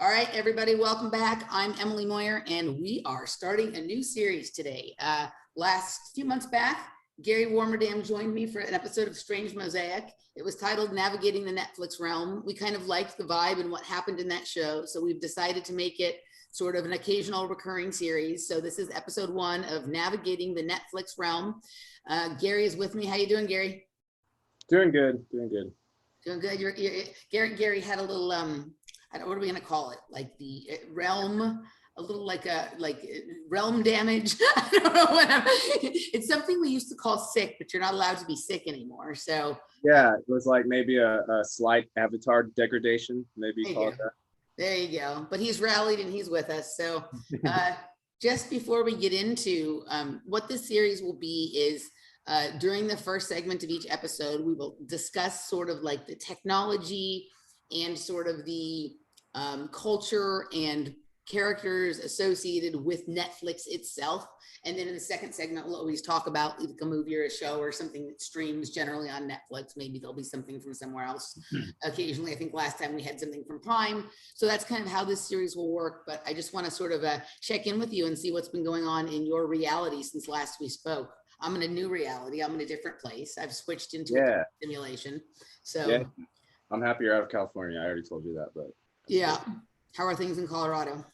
All right, everybody, welcome back. I'm Emily Moyer, and we are starting a new series today. Last few months back, Gary Warmerdam joined me for an episode of Strange Mosaic. It was titled Navigating the Netflix Realm. We kind of liked the vibe and what happened in that show, so we've decided to make it sort of an occasional recurring series. So this is episode 1 of Navigating the Netflix Realm. Gary is with me. How you doing, Gary? Doing good. Doing good. Gary had a little what are we gonna call it? Like the realm, a little like realm damage. I don't know what it's something we used to call sick, but you're not allowed to be sick anymore. So yeah, it was like maybe a slight avatar degradation, maybe call it that. There you go. But he's rallied and he's with us. So just before we get into what this series will be is during the first segment of each episode, we will discuss sort of like the technology and sort of the culture and characters associated with Netflix itself. And then in the second segment, we'll always talk about like a movie or a show or something that streams generally on Netflix. Maybe there'll be something from somewhere else. Occasionally, I think last time we had something from Prime. So that's kind of how this series will work. But I just want to sort of check in with you and see what's been going on in your reality since last we spoke. I'm in a new reality. I'm in a different place. I've switched into a simulation. So yeah. I'm happy you're out of California. I already told you that, but yeah. How are things in Colorado?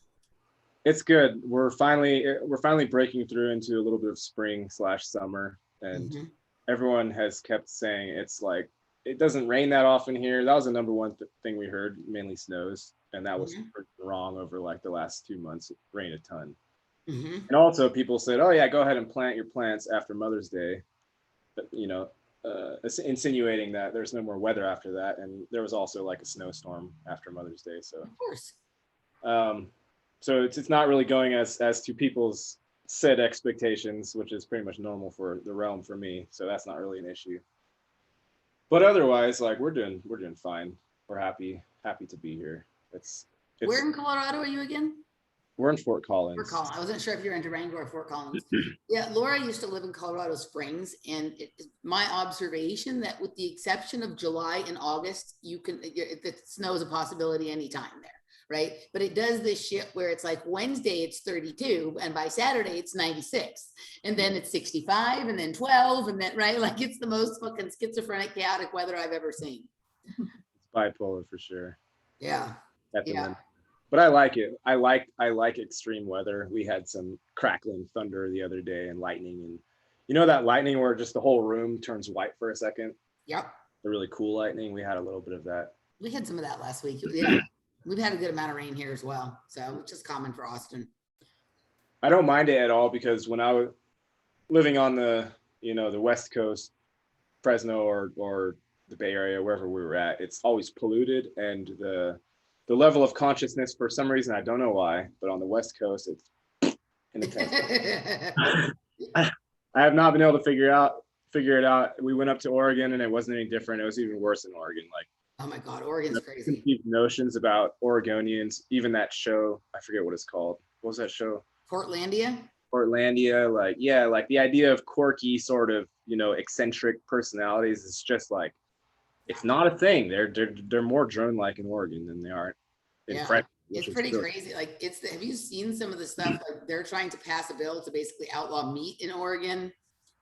It's good. We're finally breaking through into a little bit of spring/summer, and everyone has kept saying it's like it doesn't rain that often here. That was the number one thing we heard, mainly snows, and that was wrong over like the last 2 months. It rained a ton. And also people said, oh yeah, go ahead and plant your plants after Mother's Day, but, you know, insinuating that there's no more weather after that. And there was also like a snowstorm after Mother's Day. So of course. So it's not really going as to people's said expectations, which is pretty much normal for the realm for me. So that's not really an issue. But otherwise, like we're doing fine. We're happy to be here. It's Where in Colorado are you again? We're in Fort Collins. Fort Collins. I wasn't sure if you're in Durango or Fort Collins. Yeah, Laura used to live in Colorado Springs, and it's my observation that with the exception of July and August, the snow is a possibility anytime there, right? But it does this shit where it's like Wednesday it's 32, and by Saturday it's 96, and then it's 65, and then 12, and then right, like it's the most fucking schizophrenic, chaotic weather I've ever seen. It's bipolar for sure. Yeah. But I like it. I like extreme weather. We had some crackling thunder the other day and lightning, and you know that lightning where just the whole room turns white for a second? Yep. The really cool lightning. We had a little bit of that. We had some of that last week. Yeah. We've had a good amount of rain here as well. So it's just common for Austin. I don't mind it at all because when I was living on the West Coast, Fresno or the Bay Area, wherever we were at, it's always polluted, and the level of consciousness, for some reason, I don't know why, but on the West Coast, it's intense. I have not been able to figure it out. We went up to Oregon and it wasn't any different. It was even worse in Oregon. Like, oh my God, Oregon's crazy. Conceived notions about Oregonians, even that show, I forget what it's called. What was that show? Portlandia, like, yeah, like the idea of quirky sort of, eccentric personalities is just like, it's not a thing. They're more drone-like in Oregon than they are in French. It's pretty crazy. Like have you seen some of the stuff? Like they're trying to pass a bill to basically outlaw meat in Oregon.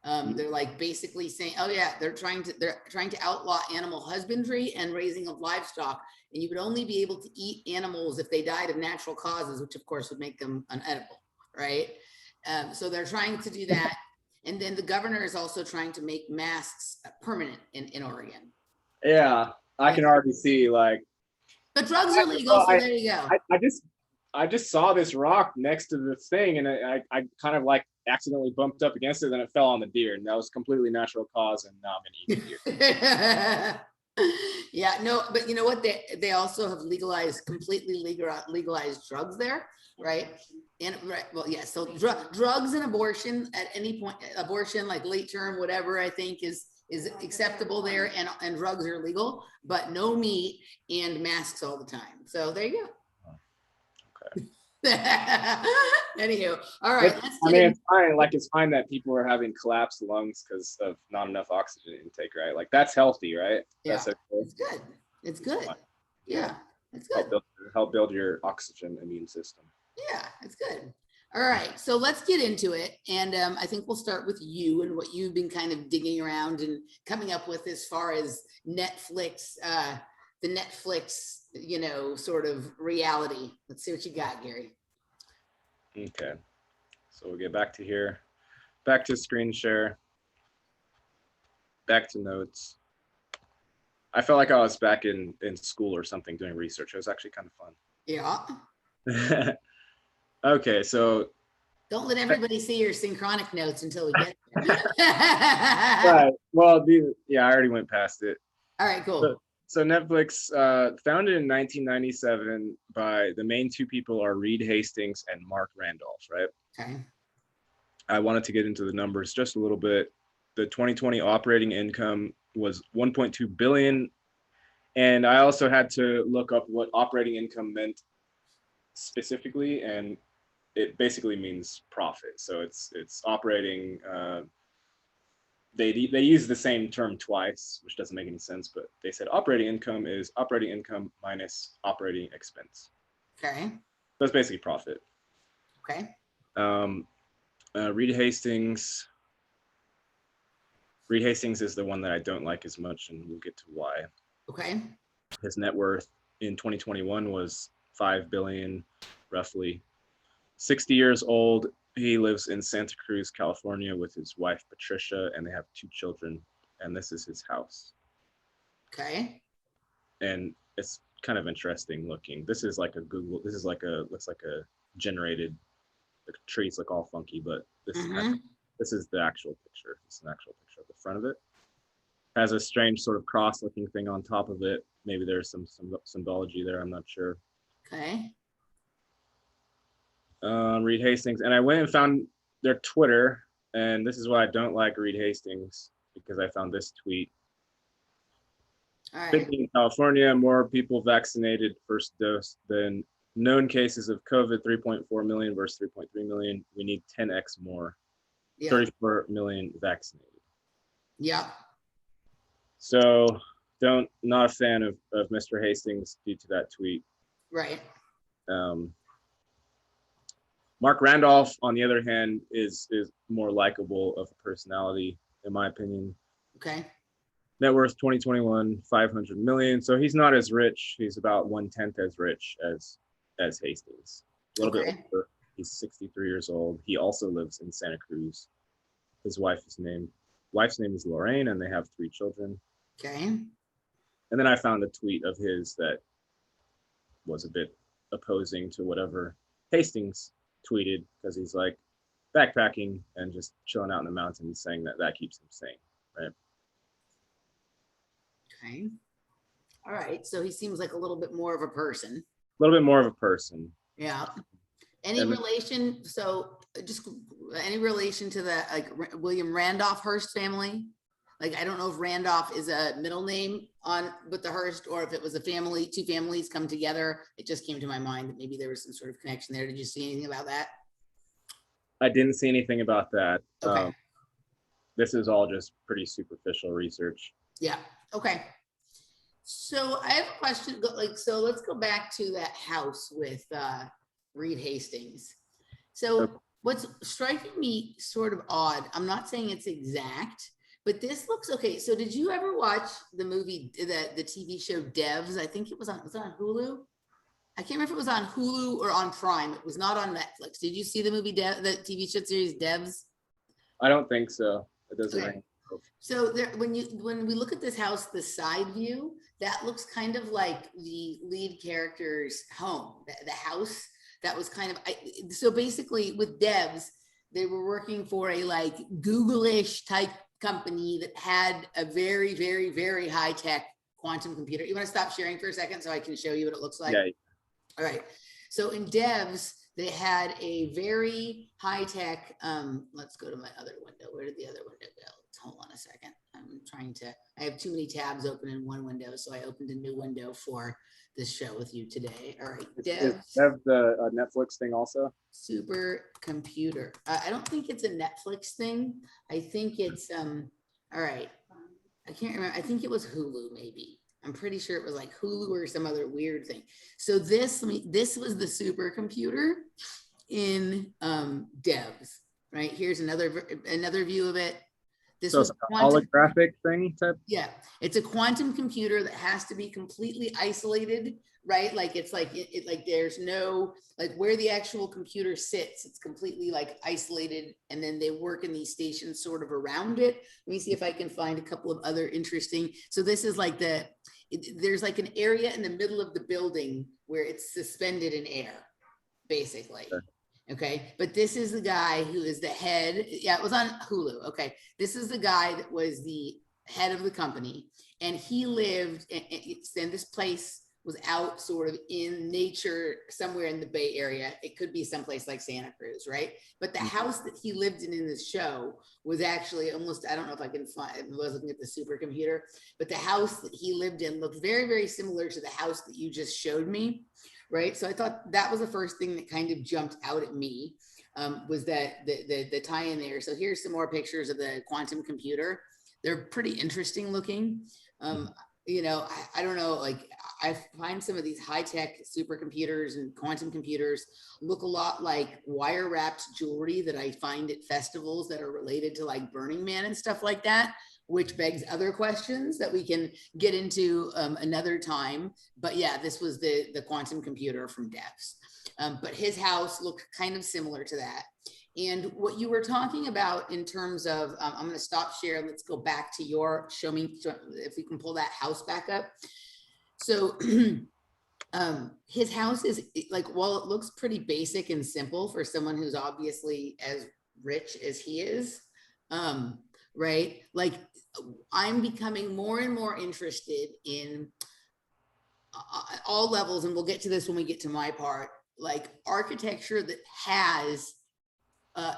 They're like basically saying, oh yeah, they're trying to outlaw animal husbandry and raising of livestock, and you would only be able to eat animals if they died of natural causes, which of course would make them unedible, right? So they're trying to do that, and then the governor is also trying to make masks permanent in Oregon. Yeah, I can already see like. But drugs are legal, so there you go. I just saw this rock next to the thing, and I kind of like accidentally bumped up against it, and it fell on the deer, and that was completely natural cause, and now I'm gonna eat the deer. Yeah, no, but you know what? They also have completely legalized drugs there, right? And right, well, yeah. So drugs and abortion at any point, abortion like late term, whatever, I think is acceptable there, and drugs are legal, but no meat and masks all the time. So there you go. Okay. Anywho, all right. It's fine. Like it's fine that people are having collapsed lungs because of not enough oxygen intake, right? Like that's healthy, right? Yeah, that's okay. It's good. Yeah. That's good. Help build your oxygen immune system. Yeah, that's good. All right, so let's get into it. And I think we'll start with you and what you've been kind of digging around and coming up with as far as Netflix, the Netflix, sort of reality. Let's see what you got, Gary. Okay, so we'll get back to here, back to screen share, back to notes. I felt like I was back in school or something doing research. It was actually kind of fun. Yeah. Okay, so don't let everybody see your Synchronic notes until we get there. Right. Well, I already went past it. All right, cool. So Netflix, founded in 1997 by the main two people are Reed Hastings and Marc Randolph, right? Okay. I wanted to get into the numbers just a little bit. The 2020 operating income was 1.2 billion. And I also had to look up what operating income meant specifically, and it basically means profit. So it's operating. They use the same term twice, which doesn't make any sense, but they said operating income is operating income minus operating expense. Okay. So it's basically profit. Okay. Reed Hastings. Reed Hastings is the one that I don't like as much, and we'll get to why. Okay. His net worth in 2021 was 5 billion, roughly. 60 years old. He lives in Santa Cruz, California with his wife, Patricia, and they have 2 children. And this is his house. Okay. And it's kind of interesting looking. This is like a Google, looks like a generated, the trees look all funky, but this is the actual picture. It's an actual picture of the front of it. Has a strange sort of cross looking thing on top of it. Maybe there's some symbology there, I'm not sure. Okay. Reed Hastings, and I went and found their Twitter, and this is why I don't like Reed Hastings, because I found this tweet. All right. In California, more people vaccinated first dose than known cases of COVID, 3.4 million versus 3.3 million. We need 10x more. Yeah. 34 million vaccinated. Yeah. So not a fan of Mr. Hastings due to that tweet. Right. Marc Randolph, on the other hand, is more likable of a personality, in my opinion. Okay. Net worth 2021, 500 million. So he's not as rich. He's about 1/10 as rich as Hastings. A little bit older. He's 63 years old. He also lives in Santa Cruz. His wife's name is Lorraine, and they have 3 children. Okay. And then I found a tweet of his that was a bit opposing to whatever Hastings tweeted, because he's like backpacking and just chilling out in the mountains, saying that keeps him sane, right? Okay. All right. So he seems like a little bit more of a person. A little bit more of a person. Yeah. Any relation to the William Randolph Hearst family? Like, I don't know if Randolph is a middle name with the Hearst, or if it was a family, 2 families come together. It just came to my mind that maybe there was some sort of connection there. Did you see anything about that? I didn't see anything about that. Okay. This is all just pretty superficial research. Yeah. Okay. So I have a question. So let's go back to that house with Reed Hastings. So what's striking me sort of odd, I'm not saying it's exact, but this looks okay. So did you ever watch the movie, the TV show Devs? I think it was on Hulu. I can't remember if it was on Hulu or on Prime. It was not on Netflix. Did you see the movie, the TV show series Devs? I don't think so. It doesn't ring. So there, when we look at this house, the side view, that looks kind of like the lead character's home, the house that was kind of, so basically with Devs, they were working for a like Google-ish type company that had a very, very, very high-tech quantum computer. You want to stop sharing for a second so I can show you what it looks like? Yeah. All right. So in Devs, they had a very high-tech, let's go to my other window. Where did the other window go? Hold on a second. I have too many tabs open in one window, so I opened a new window for this show with you today. All right, Dev the Netflix thing also? Super computer. I don't think it's a Netflix thing. I think it's all right. I can't remember. I think it was Hulu maybe. I'm pretty sure it was like Hulu or some other weird thing. So this was the supercomputer in devs, right? Here's another view of it. This So was it's a holographic thing type. Yeah, it's a quantum computer that has to be completely isolated, right? Like it's like like there's no like where the actual computer sits, it's completely like isolated, and then they work in these stations sort of around it. Let me see if I can find a couple of other interesting. So this is like there's like an area in the middle of the building where it's suspended in air, basically. Sure. Okay, but this is the guy who is the head. Yeah, it was on Hulu. Okay, this is the guy that was the head of the company, and he lived, and this place was out sort of in nature somewhere in the Bay Area. It could be someplace like Santa Cruz, right? But the house that he lived in this show was actually almost, I don't know if I can find, I was looking at the supercomputer, but the house that he lived in looked very, very similar to the house that you just showed me. Right. So I thought that was the first thing that kind of jumped out at me, was that the tie in there. So here's some more pictures of the quantum computer. They're pretty interesting looking. You know, I don't know, like I find some of these high tech supercomputers and quantum computers look a lot like wire wrapped jewelry that I find at festivals that are related to like Burning Man and stuff like that, which begs other questions that we can get into another time. But yeah, this was the quantum computer from devs. But his house looked kind of similar to that. And what you were talking about in terms of, I'm going to stop share. Let's go back to your, show me if we can pull that house back up. So his house is like, while it looks pretty basic and simple for someone who's obviously as rich as he is, right? Like I'm becoming more and more interested in all levels, and we'll get to this when we get to my part, like architecture that has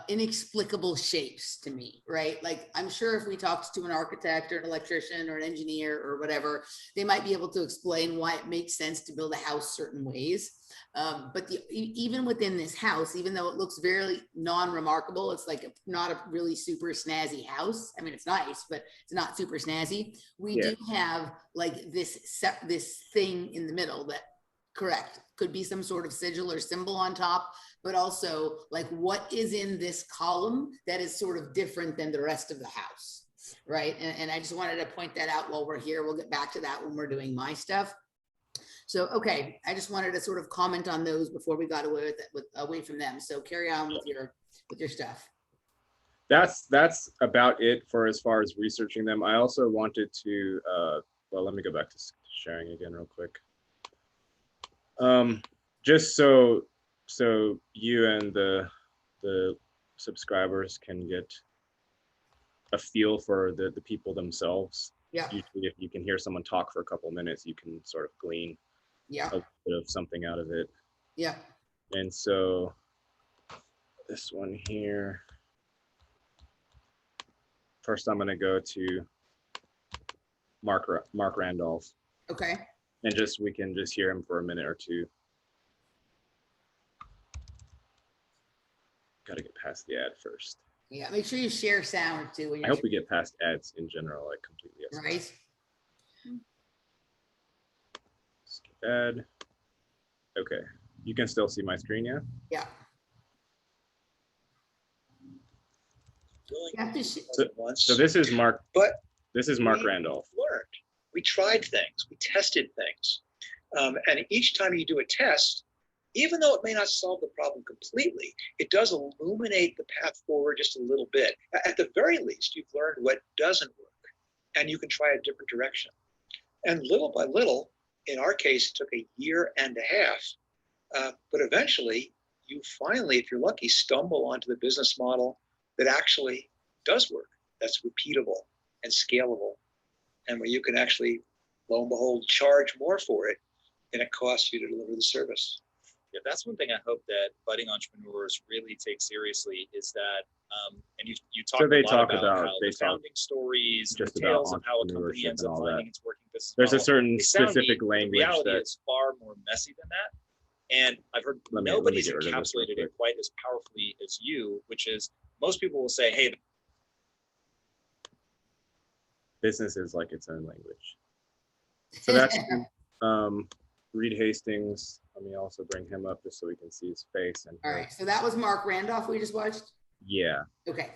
inexplicable shapes to me, right? Like I'm sure if we talked to an architect or an electrician or an engineer or whatever, they might be able to explain why it makes sense to build a house certain ways. But even within this house, even though it looks very non-remarkable, it's like not a really super snazzy house. I mean, it's nice, but it's not super snazzy. We do have like this thing in the middle that, correct, could be some sort of sigil or symbol on top, but also like what is in this column that is sort of different than the rest of the house, right? And I just wanted to point that out while we're here. We'll get back to that when we're doing my stuff. So, okay, I just wanted to sort of comment on those before we got away from them. So carry on with your stuff. That's about it for as far as researching them. I also wanted to, well, let me go back to sharing again real quick. Just so you and the subscribers can get a feel for the people themselves. Yeah. Usually if you can hear someone talk for a couple minutes, you can sort of glean a bit of something out of it. Yeah. And so this one here, first I'm going to go to Marc Randolph. Okay. And we can just hear him for a minute or two. Got to get past the ad first. Yeah, make sure you share sound too. I hope we get past ads in general, like completely. Right. Skip ad. Okay, you can still see my screen, yeah? Yeah. So this is Marc. But this is Marc Randolph. Learned. We tried things. We tested things, and each time you do a test, even though it may not solve the problem completely, it does illuminate the path forward just a little bit. At the very least, you've learned what doesn't work, and you can try a different direction. And little by little, in our case, it took a year and a half, but eventually, you finally, if you're lucky, stumble onto the business model that actually does work, that's repeatable and scalable, and where you can actually, lo and behold, charge more for it than it costs you to deliver the service. Yeah, that's one thing I hope that budding entrepreneurs really take seriously is that, and you talk a lot about how the founding stories, the tales of how a company ends up finding its working business model. There's a certain specific language. The reality is far more messy than that. And I've heard nobody's encapsulated it quite as powerfully as you, which is most people will say, hey, business is like its own language. So that's Reed Hastings. Let me also bring him up just so we can see his face. And all right, so that was Marc Randolph we just watched? Yeah. Okay.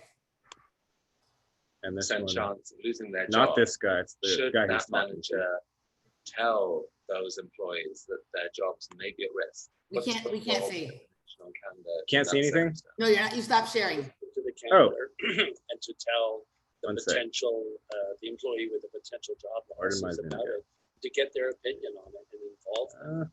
And this one, chance of losing their job. Not this guy, it's the should guy that manager tell those employees that their jobs may be at risk? We can't see. Can't see anything? No, you're not. You stop sharing. To the candidate and to tell the potential, the employee with a potential job loss about it, to get their opinion on it and involve them.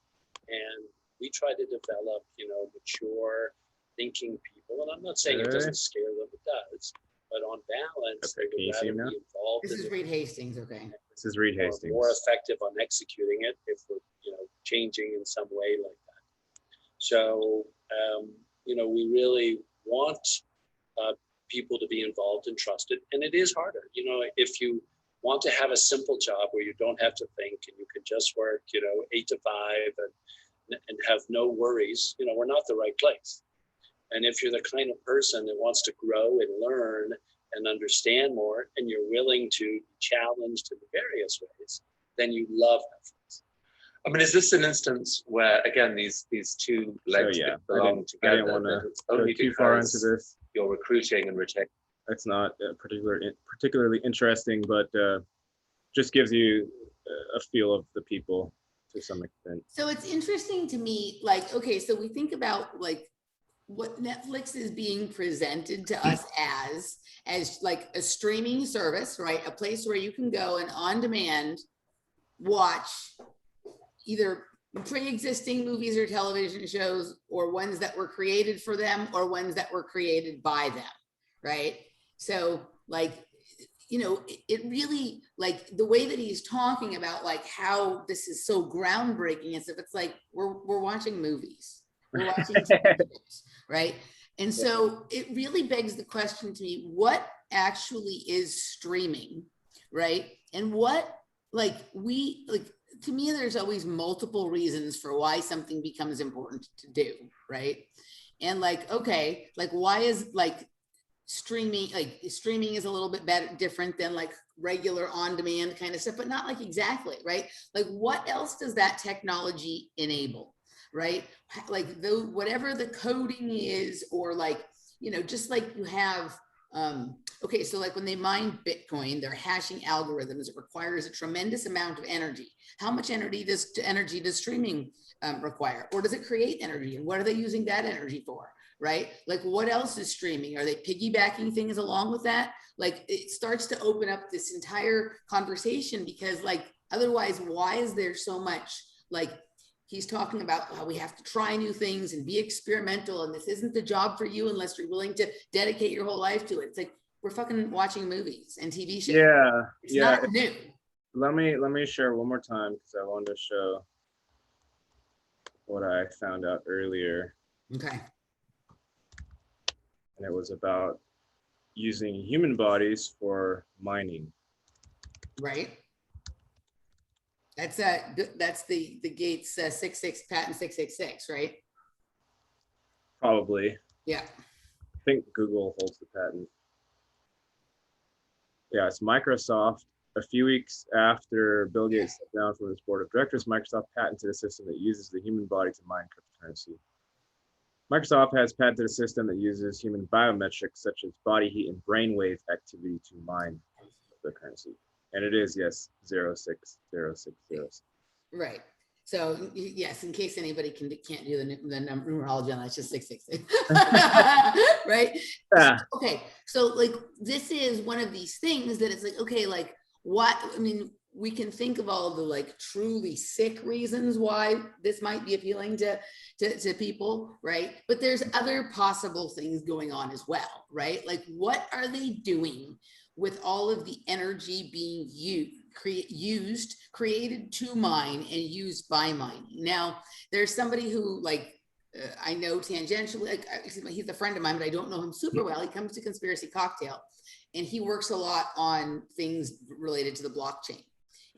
And we try to develop, mature thinking people. And I'm not saying it doesn't scare them, it does. But on balance, they would rather be involved. This is Reed Hastings, okay. This is Reed Hastings. More effective on executing it if we're, changing in some way like that. So, we really want people to be involved and trusted, and it is harder. If you want to have a simple job where you don't have to think and you can just work, 8 to 5 and have no worries, we're not the right place. And if you're the kind of person that wants to grow and learn and understand more, and you're willing to be challenged in various ways, then you love Netflix. I mean, is this an instance where, again, these two legs belong together? I didn't want to go too far into this. You're recruiting and retaining. That's not particularly interesting, but just gives you a feel of the people to some extent. So it's interesting to me, okay, so we think about what Netflix is being presented to us as like a streaming service, right? A place where you can go and on demand watch either pre-existing movies or television shows, or ones that were created for them, or ones that were created by them, right? So it really, the way that he's talking about how this is so groundbreaking, as if it's we're watching movies, we're watching TV shows, right? And so it really begs the question to me, what actually is streaming, right? And what, to me, there's always multiple reasons for why something becomes important to do, right? And why is streaming is a little bit better, different than regular on-demand kind of stuff, but not exactly, right? What else does that technology enable, right? Whatever the coding is, or just you have, okay, so when they mine Bitcoin, they're hashing algorithms. It requires a tremendous amount of energy. How much energy does streaming require? Or does it create energy? And what are they using that energy for, right? What else is streaming? Are they piggybacking things along with that? It starts to open up this entire conversation, because otherwise, why is there so much, he's talking about how we have to try new things and be experimental, and this isn't the job for you unless you're willing to dedicate your whole life to it. It's we're fucking watching movies and TV shows. Yeah, it's not new. Let me share one more time, because I wanted to show what I found out earlier. Okay. And it was about using human bodies for mining. Right. That's the Gates 66 patent 666, right? Probably. Yeah. I think Google holds the patent. Yeah, it's Microsoft. A few weeks after Bill Gates stepped down from his board of directors, Microsoft patented a system that uses the human body to mine cryptocurrency. Microsoft has patented a system that uses human biometrics such as body heat and brainwave activity to mine cryptocurrency. And it is, yes, 06060. Right. So yes, in case anybody can't do the numerology on that, it's just 666. Right? Yeah. Okay. So this is one of these things that it's okay, what, I mean, we can think of all the truly sick reasons why this might be appealing to people, right? But there's other possible things going on as well, right? What are they doing with all of the energy being created to mine and used by mining? Now, there's somebody who I know tangentially, he's a friend of mine, but I don't know him super well. He comes to Conspiracy Cocktail, and he works a lot on things related to the blockchain.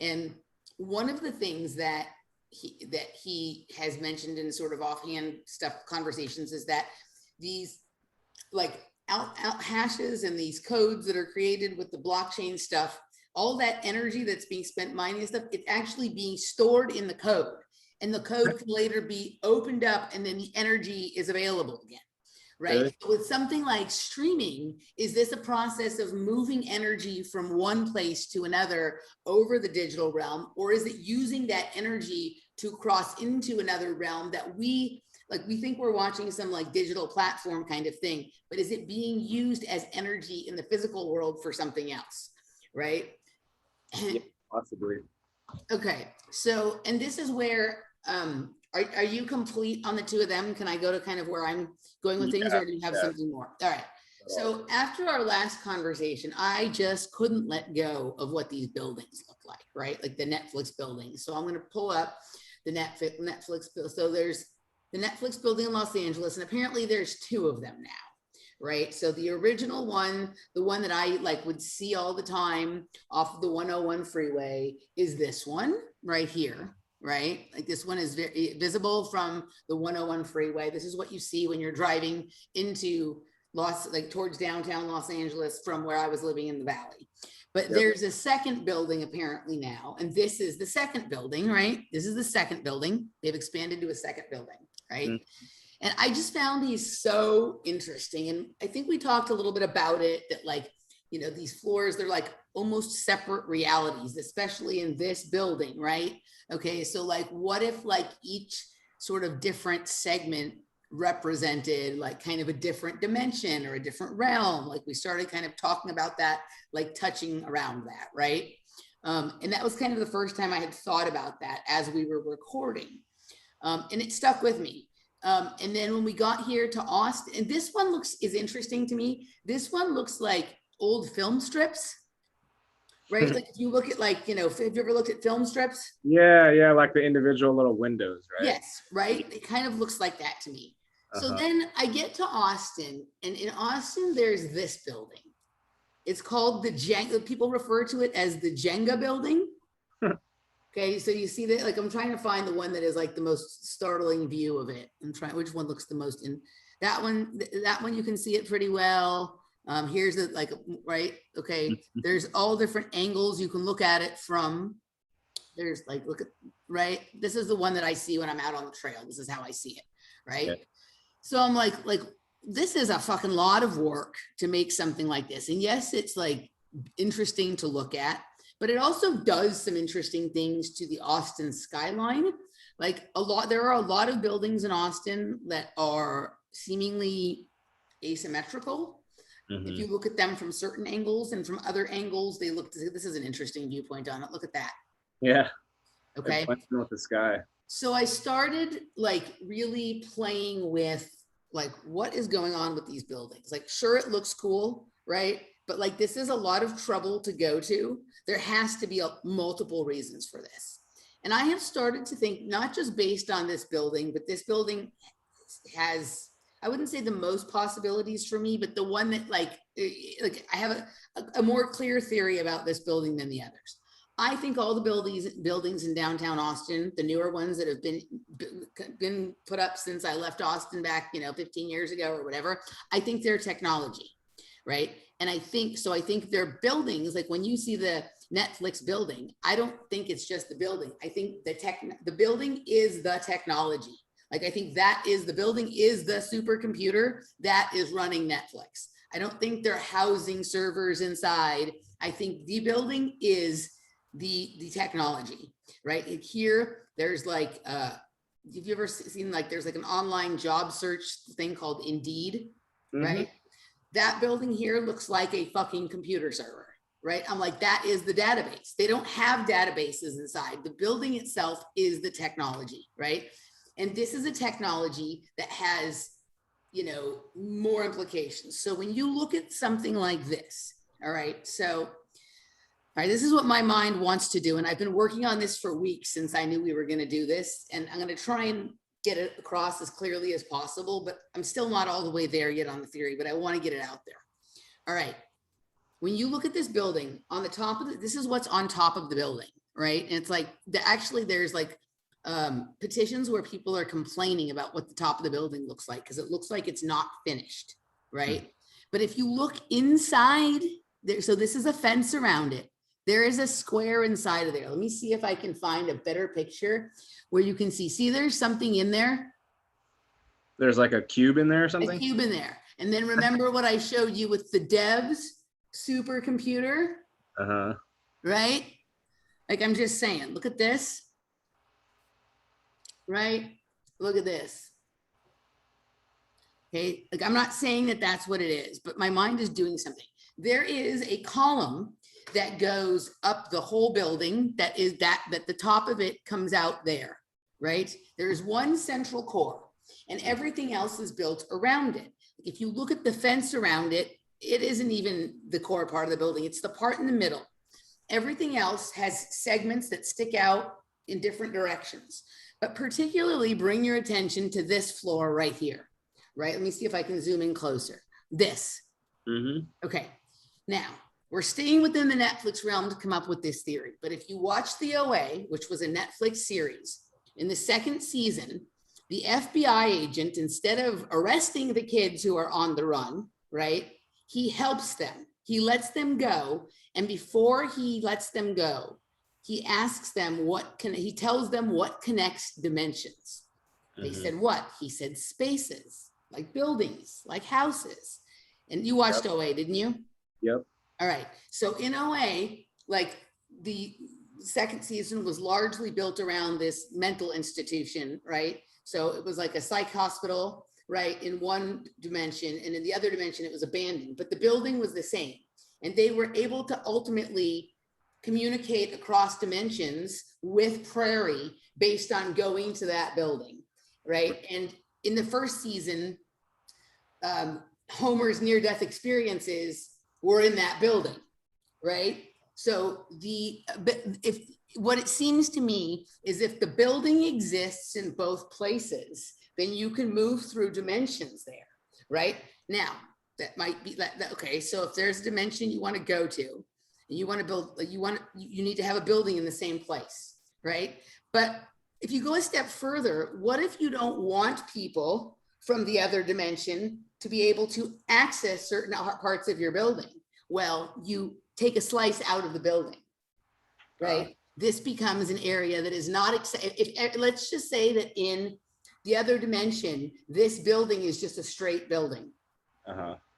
And one of the things that he has mentioned in sort of offhand conversations is that these out hashes and these codes that are created with the blockchain stuff, all that energy that's being spent mining stuff, it's actually being stored in the code. And the code can later be opened up and then the energy is available again, right? Okay. With something like streaming, is this a process of moving energy from one place to another over the digital realm? Or is it using that energy to cross into another realm that we think we're watching some like digital platform kind of thing, but is it being used as energy in the physical world for something else, right? Yeah, possibly. Okay, so, and this is where, are you complete on the two of them? Can I go to kind of where I'm going with things, or do you have something more? All right. So after our last conversation, I just couldn't let go of what these buildings look like, right? Like the Netflix buildings. So I'm going to pull up the Netflix. So there's the Netflix building in Los Angeles, and apparently there's two of them now, right? So the original one, the one that I like would see all the time off of the 101 freeway, is this one right here, right? Like this one is very visible from the 101 freeway. This is what you see when you're driving into towards downtown Los Angeles from where I was living in the valley. But there's a second building apparently now, and this is the second building, right? This is the second building. They've expanded to a second building, right? Mm-hmm. And I just found these so interesting. And I think we talked a little bit about it, that like, you know, these floors, they're like almost separate realities, especially in this building, right? Okay, so like, what if like each sort of different segment represented like kind of a different dimension or a different realm? Like we started kind of talking about that, like touching around that, right? And that was kind of the first time I had thought about that as we were recording. And it stuck with me. And then when we got here to Austin, and this one is interesting to me. This one looks like old film strips, right? Like if you look at like, you know, have you ever looked at film strips? Yeah, like the individual little windows, right? Yes, right? It kind of looks like that to me. So then I get to Austin, and in Austin, there's this building. It's called the Jenga. People refer to it as the Jenga building. Okay, so you see that, like, I'm trying to find the one that is like the most startling view of it. I'm trying, which one looks the most in that one, you can see it pretty well. Here's it, like, right. Okay. There's all different angles you can look at it from. There's like, look at, right. This is the one that I see when I'm out on the trail. This is how I see it. Right. Okay. So I'm like, this is a fucking lot of work to make something like this. And yes, it's like interesting to look at, but it also does some interesting things to the Austin skyline. Like there are a lot of buildings in Austin that are seemingly asymmetrical. Mm-hmm. If you look at them from certain angles, and from other angles, they look, this is an interesting viewpoint on it. Look at that. Yeah. Okay. With the sky. So I started like really playing with like, what is going on with these buildings? Like, sure, it looks cool, right? But like, this is a lot of trouble to go to. There has to be multiple reasons for this. And I have started to think, not just based on this building, but this building has, I wouldn't say the most possibilities for me, but the one that like I have a more clear theory about this building than the others. I think all the buildings in downtown Austin, the newer ones that have been put up since I left Austin back, 15 years ago or whatever, I think they're technology, right? And I think they're buildings, like when you see the Netflix building, I don't think it's just the building. I think the building is the technology. Like, I think the building is the supercomputer that is running Netflix. I don't think they're housing servers inside. I think the building is the technology, right? And here, there's like, have you ever seen like, there's like an online job search thing called Indeed, mm-hmm. right? That building here looks like a fucking computer server, right? I'm like, that is the database. They don't have databases inside. The building itself is the technology, right? And this is a technology that has, more implications. So when you look at something like this, all right, this is what my mind wants to do. And I've been working on this for weeks since I knew we were going to do this. And I'm going to try and get it across as clearly as possible, but I'm still not all the way there yet on the theory, but I want to get it out there. All right. When you look at this building on the top of this is what's on top of the building, right? And it's like, there's like petitions where people are complaining about what the top of the building looks like, because it looks like it's not finished, right? Mm-hmm. But if you look inside there, so this is a fence around it. there is a square inside of there. Let me see if I can find a better picture where you can see there's something in there. There's like a cube in there or something? A cube in there. And then remember what I showed you with the devs supercomputer? Uh-huh. Right? Like, I'm just saying, look at this. Right? Look at this. Okay, like, I'm not saying that that's what it is, but my mind is doing something. There is a column that goes up the whole building that the top of it comes out there, right? There's one central core and everything else is built around it. If you look at the fence around it, it isn't even the core part of the building. It's the part in the middle. Everything else has segments that stick out in different directions, but particularly bring your attention to this floor right here, right? Let me see if I can zoom in closer. This. Mm-hmm. Okay. Now, we're staying within the Netflix realm to come up with this theory, but if you watch the OA, which was a Netflix series, in the second season, the FBI agent, instead of arresting the kids who are on the run, right, he helps them. He lets them go. And before he lets them go, he asks them he tells them what connects dimensions. They said what? He said spaces, like buildings, like houses. And you watched OA, didn't you? Yep. All right. So in OA, like, the second season was largely built around this mental institution, right? So it was like a psych hospital, right, in one dimension, and in the other dimension it was abandoned, but the building was the same. And they were able to ultimately communicate across dimensions with Prairie based on going to that building, right? And in the first season, Homer's near-death experiences were in that building, right? So what it seems to me is if the building exists in both places, then you can move through dimensions there, right? Now, that might be okay. So if there's a dimension you want to go to, and you want to build, you need to have a building in the same place, right? But if you go a step further, what if you don't want people from the other dimension to be able to access certain parts of your building? Well, you take a slice out of the building, right? This becomes an area that is not, let's just say that in the other dimension, this building is just a straight building,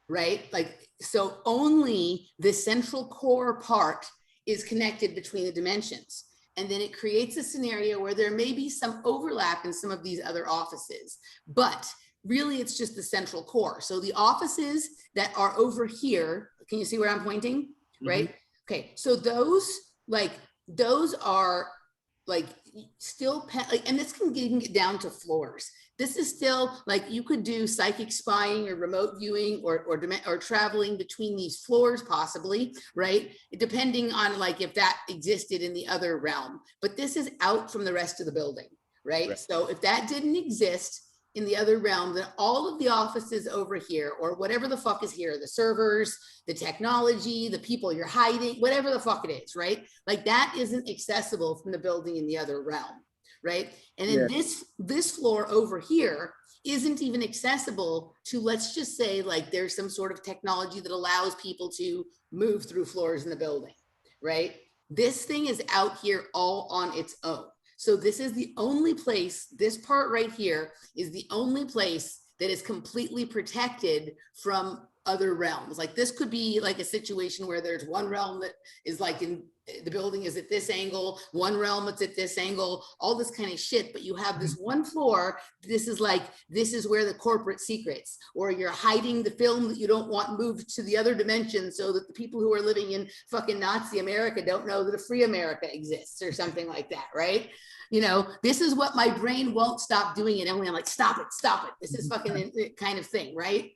right? Like, so only the central core part is connected between the dimensions. And then it creates a scenario where there may be some overlap in some of these other offices, but really it's just the central core. So the offices that are over here, can you see where I'm pointing? Right? Okay, so those are like still, and this can even get down to floors. This is still like, you could do psychic spying or remote viewing or traveling between these floors possibly, right? Depending on like if that existed in the other realm, but this is out from the rest of the building, right? So if that didn't exist in the other realm, then all of the offices over here, or whatever the fuck is here, the servers, the technology, the people you're hiding, whatever the fuck it is, right? Like, that isn't accessible from the building in the other realm, right? And then this floor over here isn't even accessible to, let's just say, like, there's some sort of technology that allows people to move through floors in the building, right? This thing is out here all on its own. So this is the only place, this part right here is the only place that is completely protected from other realms. Like, this could be like a situation where there's one realm that is like in the building is at this angle, one realm that's at this angle, all this kind of shit. But you have this one floor. This is where the corporate secrets, or you're hiding the film that you don't want moved to the other dimension so that the people who are living in fucking Nazi America don't know that a free America exists or something like that, right? You know, this is what my brain won't stop doing it. Emily, I'm like, stop it. This is fucking kind of thing, right?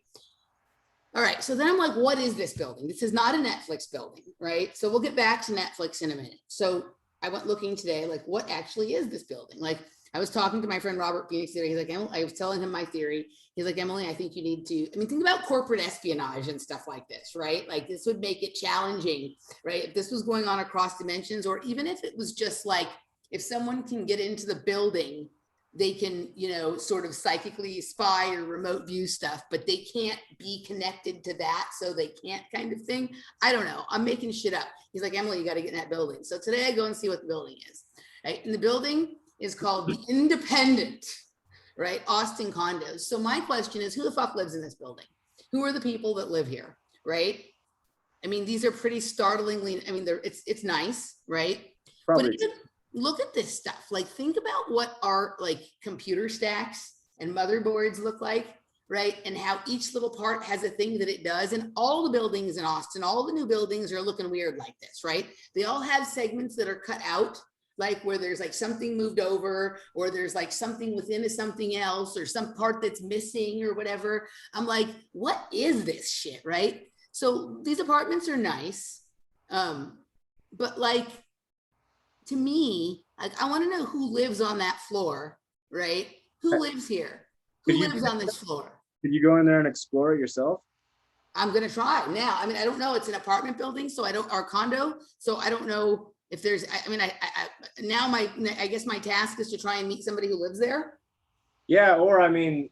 All right, so then I'm like, what is this building? This is not a Netflix building, right? So we'll get back to Netflix in a minute. So I went looking today, like, what actually is this building? Like, I was talking to my friend Robert Phoenix today. He's like, I was telling him my theory. He's like, Emily, I think you need to, think about corporate espionage and stuff like this, right? Like, this would make it challenging, right? If this was going on across dimensions, or even if it was just like, if someone can get into the building, they can, you know, sort of psychically spy or remote view stuff, but they can't be connected to that, so they can't kind of thing. I don't know. I'm making shit up. He's like, Emily, you got to get in that building. So today I go and see what the building is. Right? And the building is called the Independent, right? Austin condos. So my question is, who the fuck lives in this building? Who are the people that live here, right? I mean, these are pretty startlingly, I mean, it's nice, right? Probably. But even look at this stuff. Like, think about what our like computer stacks and motherboards look like, right? And how each little part has a thing that it does. And all the buildings in Austin, all the new buildings are looking weird like this, right? They all have segments that are cut out, like where there's like something moved over, or there's like something within something else, or some part that's missing or whatever. I'm like, what is this shit, right? So these apartments are nice, but like, to me, like, I want to know who lives on that floor, right? Who lives here? Who lives on this floor? Could you go in there and explore it yourself? I'm gonna try now. I mean, I don't know. It's an apartment building, so our condo. So I don't know if there's. I mean, I guess my task is to try and meet somebody who lives there. Yeah, or I mean,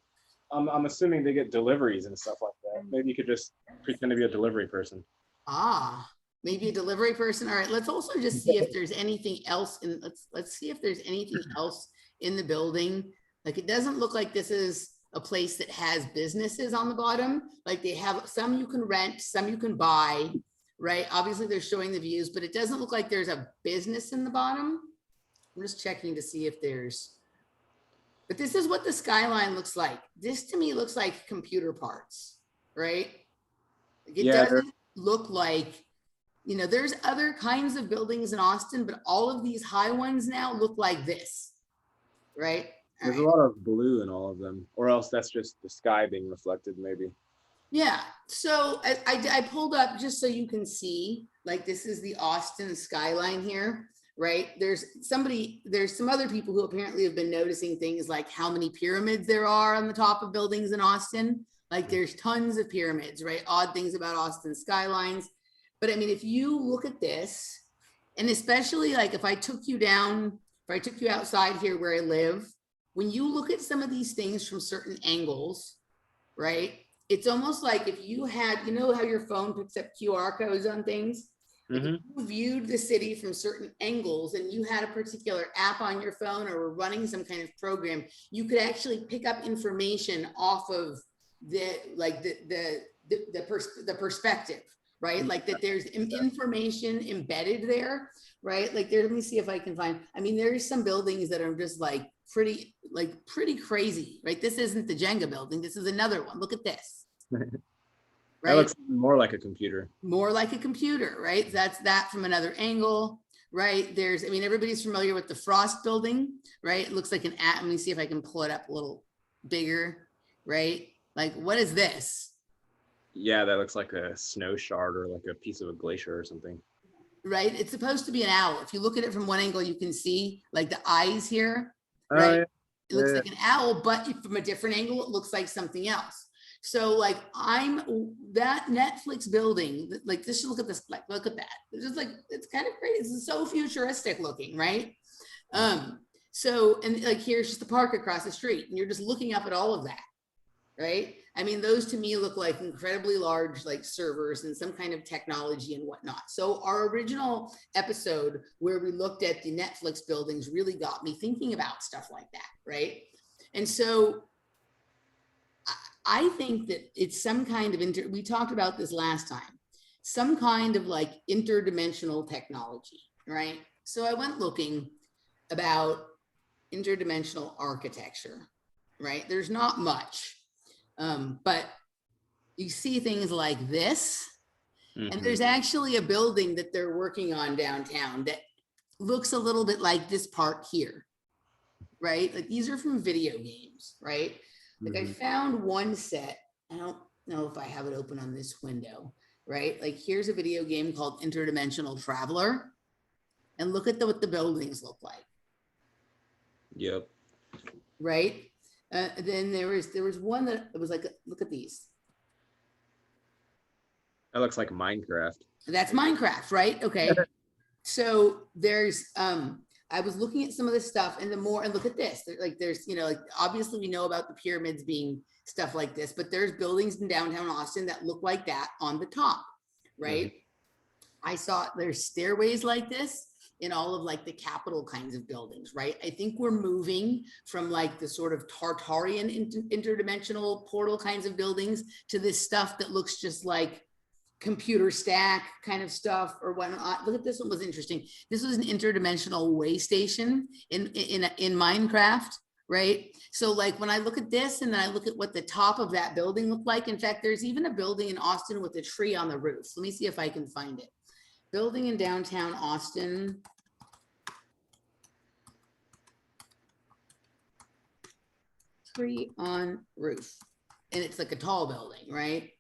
I'm assuming they get deliveries and stuff like that. Maybe you could just pretend to be a delivery person. Ah. Maybe a delivery person. All right, let's also just see if there's anything else in, let's see if there's anything else in the building. Like, it doesn't look like this is a place that has businesses on the bottom. Like, they have some you can rent, some you can buy, right? Obviously they're showing the views, but it doesn't look like there's a business in the bottom. I'm just checking to see if there's, but this is what the skyline looks like. This to me looks like computer parts, right? Like, it doesn't look like, you know, there's other kinds of buildings in Austin, but all of these high ones now look like this, right? There's a lot of blue in all of them, or else that's just the sky being reflected, maybe. Yeah, so I pulled up just so you can see, like, this is the Austin skyline here, right? There's some other people who apparently have been noticing things like how many pyramids there are on the top of buildings in Austin. Like, there's tons of pyramids, right? Odd things about Austin skylines. But I mean, if you look at this, and especially like if I took you outside here where I live, when you look at some of these things from certain angles, right? It's almost like if you had, you know how your phone picks up QR codes on things? Mm-hmm. If you viewed the city from certain angles and you had a particular app on your phone or were running some kind of program, you could actually pick up information off of the perspective. Right? Like that there's information embedded there, right? Like there, let me see if I can find, I mean, there's some buildings that are just like pretty crazy, right? This isn't the Jenga building. This is another one. Look at this. Right? That looks more like a computer. More like a computer, right? That's that from another angle, right? There's, I mean, everybody's familiar with the Frost building, right? It looks like an app. Let me see if I can pull it up a little bigger, right? Like, what is this? Yeah, that looks like a snow shard or like a piece of a glacier or something. Right? It's supposed to be an owl. If you look at it from one angle, you can see like the eyes here, right? Yeah. It looks like an owl, but from a different angle, it looks like something else. So like that Netflix building, like just look at this, like, look at that. It's just like, it's kind of crazy. It's so futuristic looking, right? So, and like, here's just the park across the street and you're just looking up at all of that, right? I mean, those to me look like incredibly large, like servers and some kind of technology and whatnot. So our original episode where we looked at the Netflix buildings really got me thinking about stuff like that, right? And so I think that it's some kind of, we talked about this last time, some kind of like interdimensional technology, right? So I went looking about interdimensional architecture, right? There's not much. But you see things like this, and there's actually a building that they're working on downtown that looks a little bit like this part here, right? Like these are from video games, right? Like I found one set, I don't know if I have it open on this window, right? Like here's a video game called Interdimensional Traveler, and look at what the buildings look like. Yep. Right? Then there was one that was like, look at these. That looks like Minecraft. That's Minecraft, right? Okay. So there's, I I was looking at some of this stuff, and look at this, like there's, like obviously we know about the pyramids being stuff like this, but there's buildings in downtown Austin that look like that on the top, right? I saw there's stairways like this in all of like the Capitol kinds of buildings, right? I think we're moving from like the sort of Tartarian interdimensional portal kinds of buildings to this stuff that looks just like computer stack kind of stuff or whatnot. Look at this one, was interesting. This was an interdimensional way station in Minecraft, right? So like when I look at this and then I look at what the top of that building looked like, in fact, there's even a building in Austin with a tree on the roof. Let me see if I can find it. Building in downtown Austin. Tree on roof. And it's like a tall building, right?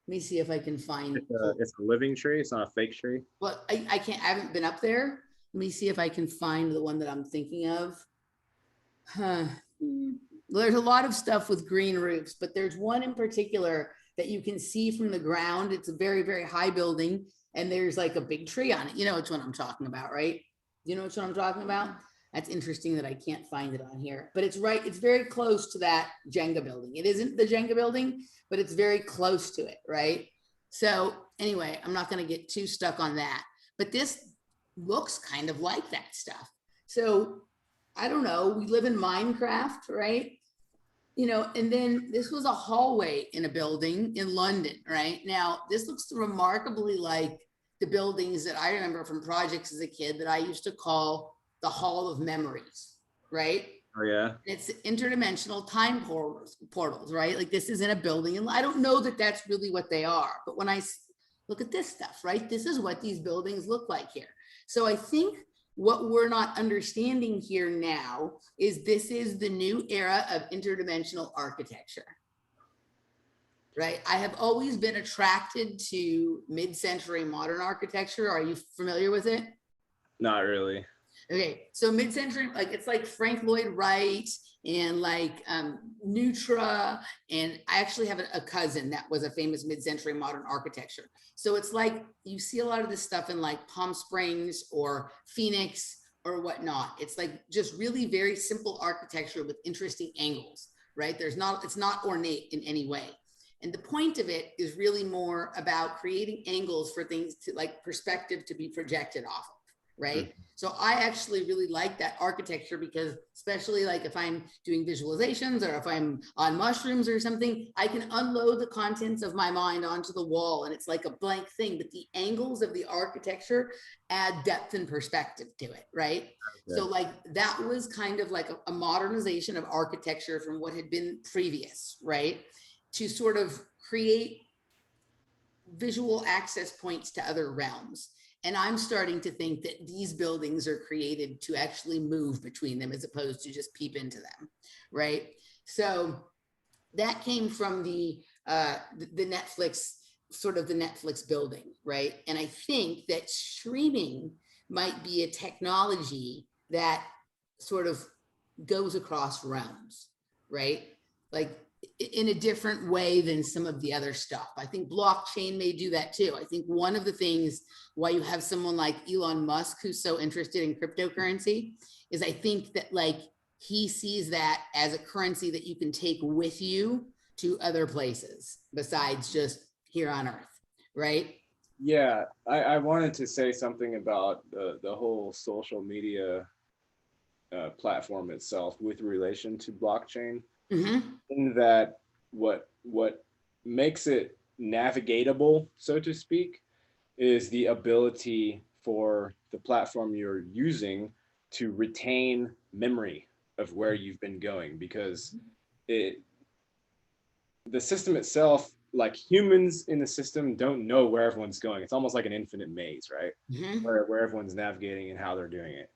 Let me see if I can find. It's a living tree. It's not a fake tree. Well, I haven't been up there. Let me see if I can find the one that I'm thinking of. Well, there's a lot of stuff with green roofs, but there's one in particular that you can see from the ground. It's a very, very high building, and there's like a big tree on it. You know which one I'm talking about, right? You know which one I'm talking about? That's interesting that I can't find it on here, but it's right. It's very close to that Jenga building. It isn't the Jenga building, but it's very close to it, right? So anyway, I'm not going to get too stuck on that, but this looks kind of like that stuff. So I don't know. We live in Minecraft, right? And then this was a hallway in a building in London, right? Now, this looks remarkably like the buildings that I remember from projects as a kid that I used to call the Hall of Memories, right? Oh yeah. It's interdimensional time portals, right? Like this is in a building, and I don't know that that's really what they are, but when I look at this stuff, right? This is what these buildings look like here. So I think what we're not understanding here now is this is the new era of interdimensional architecture, right? I have always been attracted to mid-century modern architecture. Are you familiar with it? Not really. Okay, so mid-century, like it's like Frank Lloyd Wright and like Neutra, and I actually have a cousin that was a famous mid-century modern architecture. So it's like you see a lot of this stuff in like Palm Springs or Phoenix or whatnot. It's like just really very simple architecture with interesting angles, right? It's not ornate in any way. And the point of it is really more about creating angles for things to like perspective to be projected off of. Right. So I actually really like that architecture because especially like if I'm doing visualizations or if I'm on mushrooms or something, I can unload the contents of my mind onto the wall and it's like a blank thing, but the angles of the architecture add depth and perspective to it. Right. Okay. So like that was kind of like a modernization of architecture from what had been previous, right, to sort of create visual access points to other realms. And I'm starting to think that these buildings are created to actually move between them as opposed to just peep into them, right? So that came from the Netflix, sort of the Netflix building, right? And I think that streaming might be a technology that sort of goes across realms, right? Like in a different way than some of the other stuff. I think blockchain may do that too. I think one of the things why you have someone like Elon Musk who's so interested in cryptocurrency is I think that like he sees that as a currency that you can take with you to other places besides just here on Earth, right? Yeah, I wanted to say something about the whole social media platform itself with relation to blockchain. Mm-hmm. In that what makes it navigatable, so to speak, is the ability for the platform you're using to retain memory of where you've been going, because the system itself, like humans in the system don't know where everyone's going. It's almost like an infinite maze, right? Mm-hmm. Where everyone's navigating and how they're doing it.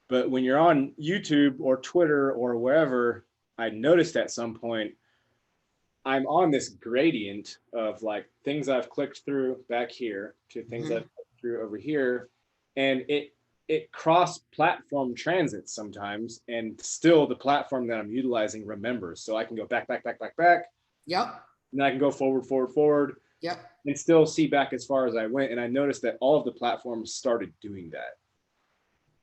But when you're on YouTube or Twitter or wherever, I noticed at some point, I'm on this gradient of like things I've clicked through back here to things I've clicked through over here. And it cross-platform transits sometimes, and still the platform that I'm utilizing remembers. So I can go back. Yep. And then I can go forward. Yep. And still see back as far as I went. And I noticed that all of the platforms started doing that.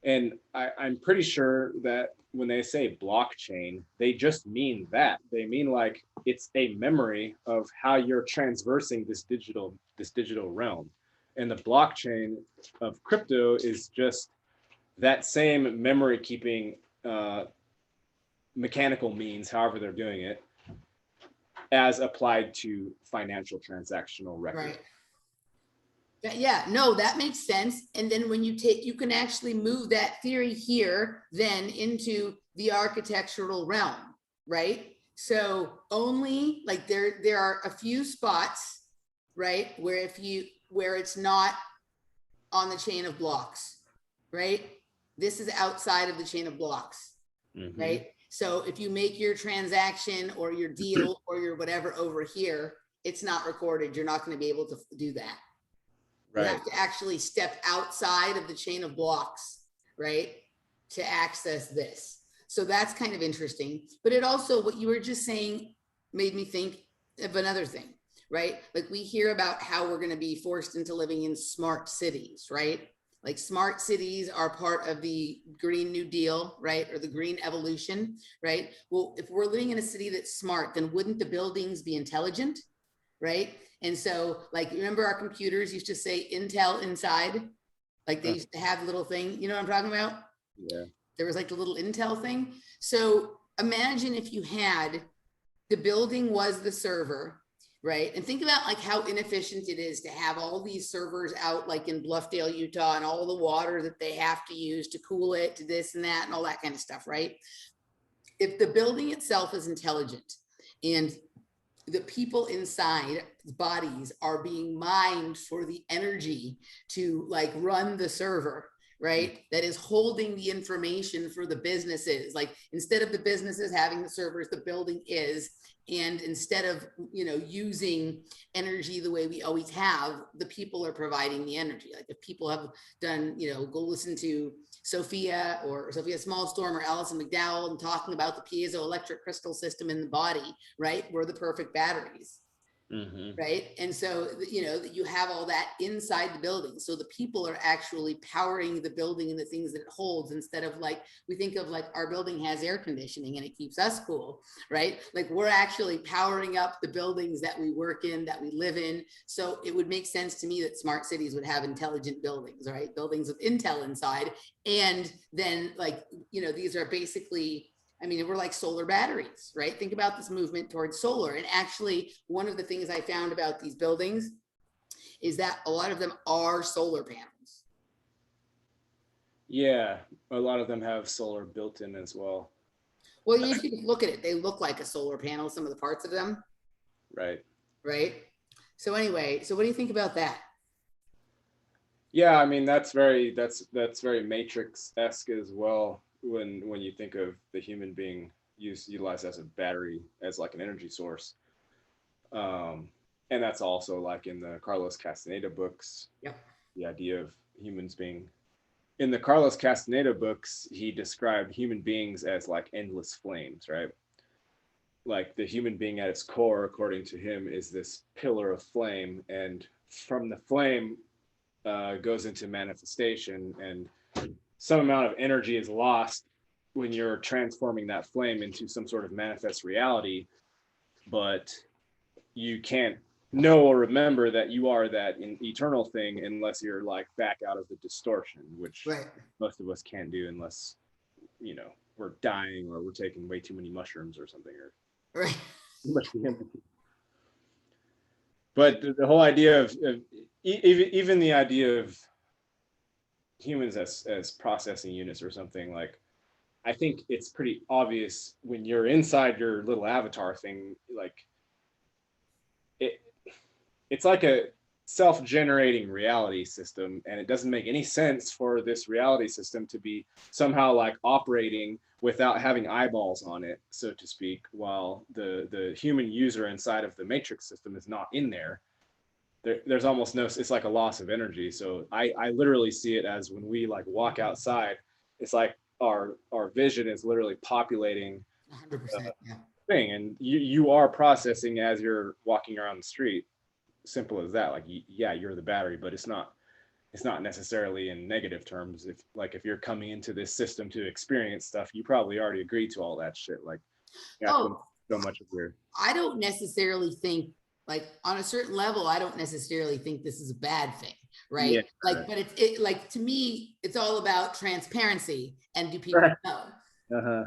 And I'm pretty sure that when they say blockchain, they just mean that. They mean like it's a memory of how you're traversing this digital realm. And the blockchain of crypto is just that same memory keeping mechanical means, however they're doing it, as applied to financial transactional record. Right. Yeah, no, that makes sense. And then when you can actually move that theory here then into the architectural realm, right? So only like there are a few spots, right, where it's not on the chain of blocks, right? This is outside of the chain of blocks, right? So if you make your transaction or your deal or your whatever over here, it's not recorded. You're not going to be able to do that. Right. You have to actually step outside of the chain of blocks, right, to access this. So that's kind of interesting. But it also, what you were just saying made me think of another thing, right? Like we hear about how we're going to be forced into living in smart cities, right? Like smart cities are part of the Green New Deal, right? Or the green evolution, right? Well, if we're living in a city that's smart, then wouldn't the buildings be intelligent, right? And so like, remember our computers used to say Intel inside? Like they used to have a little thing, you know what I'm talking about? Yeah. There was like the little Intel thing. So imagine if you had, the building was the server, right? And think about like how inefficient it is to have all these servers out like in Bluffdale, Utah, and all the water that they have to use to cool it, to this and that and all that kind of stuff, right? If the building itself is intelligent and the people inside bodies are being mined for the energy to like run the server, right? That is holding the information for the businesses. Like instead of the businesses having the servers, the building is, and instead of, you know, using energy the way we always have, the people are providing the energy. Like if people have done, you know, go listen to Sophia Smallstorm or Alison McDowell and talking about the piezoelectric crystal system in the body, right? We're the perfect batteries. Right. And so, you know, you have all that inside the building. So the people are actually powering the building and the things that it holds, instead of like, we think of like our building has air conditioning and it keeps us cool, right? Like we're actually powering up the buildings that we work in, that we live in. So it would make sense to me that smart cities would have intelligent buildings, right? Buildings with Intel inside. And then like, you know, these are basically, I mean, we're like solar batteries, right? Think about this movement towards solar. And actually, one of the things I found about these buildings is that a lot of them are solar panels. Yeah, a lot of them have solar built in as well. Well, you can look at it. They look like a solar panel, some of the parts of them. Right. Right. So anyway, so what do you think about that? Yeah, I mean, that's very Matrix-esque as well. When you think of the human being utilized as a battery, as like an energy source, and that's also like in the Carlos Castaneda books. Yep. The idea of humans being, in the Carlos Castaneda books, he described human beings as like endless flames, right? Like the human being at its core, according to him, is this pillar of flame, and from the flame goes into manifestation, and some amount of energy is lost when you're transforming that flame into some sort of manifest reality, but you can't know or remember that you are that eternal thing unless you're like back out of the distortion, which most of us can't do unless, you know, we're dying or we're taking way too many mushrooms or something, or but the whole idea of even the idea of humans as processing units or something, like I think it's pretty obvious when you're inside your little avatar thing, like it's like a self-generating reality system, and it doesn't make any sense for this reality system to be somehow like operating without having eyeballs on it, so to speak, while the human user inside of the Matrix system is not in there. There's almost no, it's like a loss of energy. So I literally see it as when we like walk outside, it's like our vision is literally populating 100%, yeah. thing, and you are processing as you're walking around the street. Simple as that. Like, yeah, you're the battery, but it's not it's not necessarily in negative terms. If you're coming into this system to experience stuff, you probably already agreed to all that shit. Like, so much of your. I don't necessarily think, like, on a certain level, I don't necessarily think this is a bad thing, right? Yeah, like, but it like, to me, it's all about transparency, and do people know?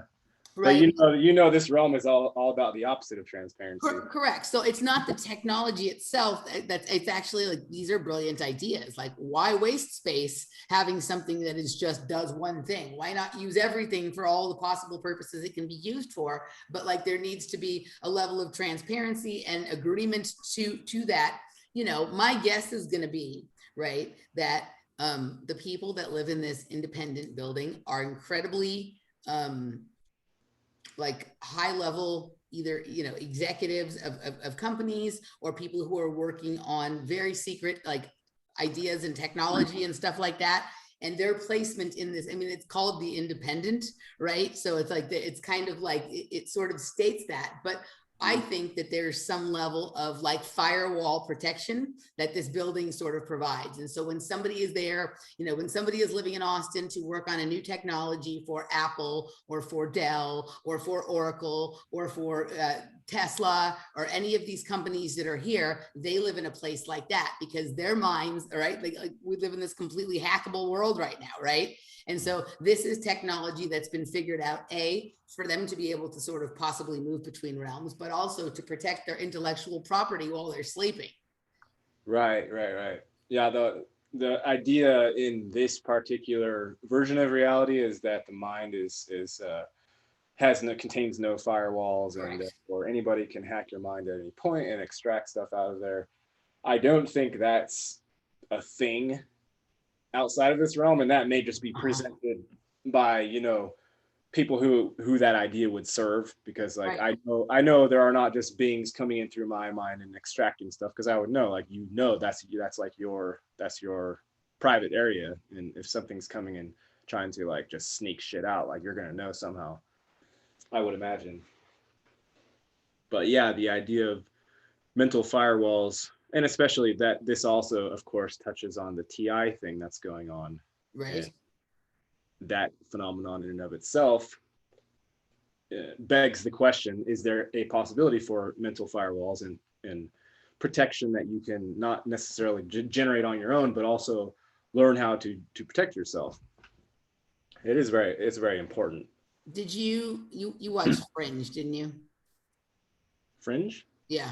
Right. But this realm is all about the opposite of transparency. Correct. So it's not the technology itself it's actually like, these are brilliant ideas. Like, why waste space having something that is just does one thing? Why not use everything for all the possible purposes it can be used for? But like, there needs to be a level of transparency and agreement to that. My guess is going to be, right, that the people that live in this independent building are incredibly like high level, either, executives of companies, or people who are working on very secret, like, ideas and technology and stuff like that. And their placement in this, I mean, it's called the independent, right? So it's like, it's kind of like, it sort of states that, but I think that there's some level of like firewall protection that this building sort of provides. And so when somebody is there, when somebody is living in Austin to work on a new technology for Apple or for Dell or for Oracle or for Tesla or any of these companies that are here, they live in a place like that because their minds, right? Like we live in this completely hackable world right now, right? And so this is technology that's been figured out, for them to be able to sort of possibly move between realms, but also to protect their intellectual property while they're sleeping. Right. Yeah, the idea in this particular version of reality is that the mind contains no firewalls, and or anybody can hack your mind at any point and extract stuff out of there. I don't think that's a thing outside of this realm, and that may just be presented by people who that idea would serve, because like I know there are not just beings coming in through my mind and extracting stuff, because I would know, like, that's like your private area, and if something's coming and trying to like just sneak shit out, like you're gonna know somehow, I would imagine. But yeah, the idea of mental firewalls, and especially that this also, of course, touches on the TI thing that's going on. Right. And that phenomenon in and of itself begs the question, is there a possibility for mental firewalls and protection that you can not necessarily generate on your own, but also learn how to protect yourself? It's very important. Did you watched Fringe, didn't you? Fringe? Yeah.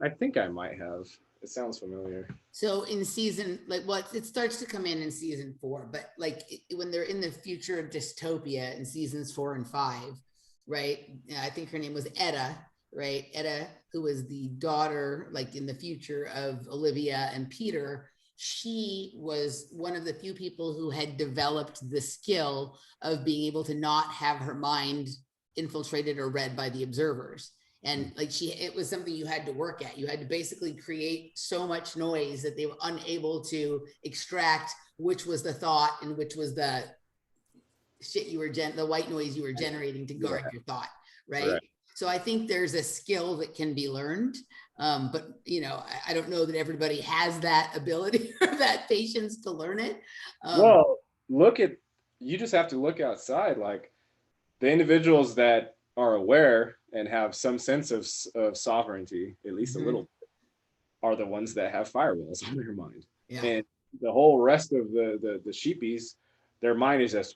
I think I might have. It sounds familiar. So in season, like, it starts to come in season 4, but like when they're in the future of dystopia in seasons 4 and 5, right? I think her name was Etta, right? Etta, who was the daughter, like in the future, of Olivia and Peter. She was one of the few people who had developed the skill of being able to not have her mind infiltrated or read by the observers. And like it was something you had to work at. You had to basically create so much noise that they were unable to extract which was the thought and which was the shit the white noise you were generating to guard your thought, right? So I think there's a skill that can be learned, but I don't know that everybody has that ability or that patience to learn it. Well, you just have to look outside, like the individuals that are aware and have some sense of sovereignty, at least a little bit, are the ones that have firewalls on their mind. Yeah. And the whole rest of the sheepies, their mind is just,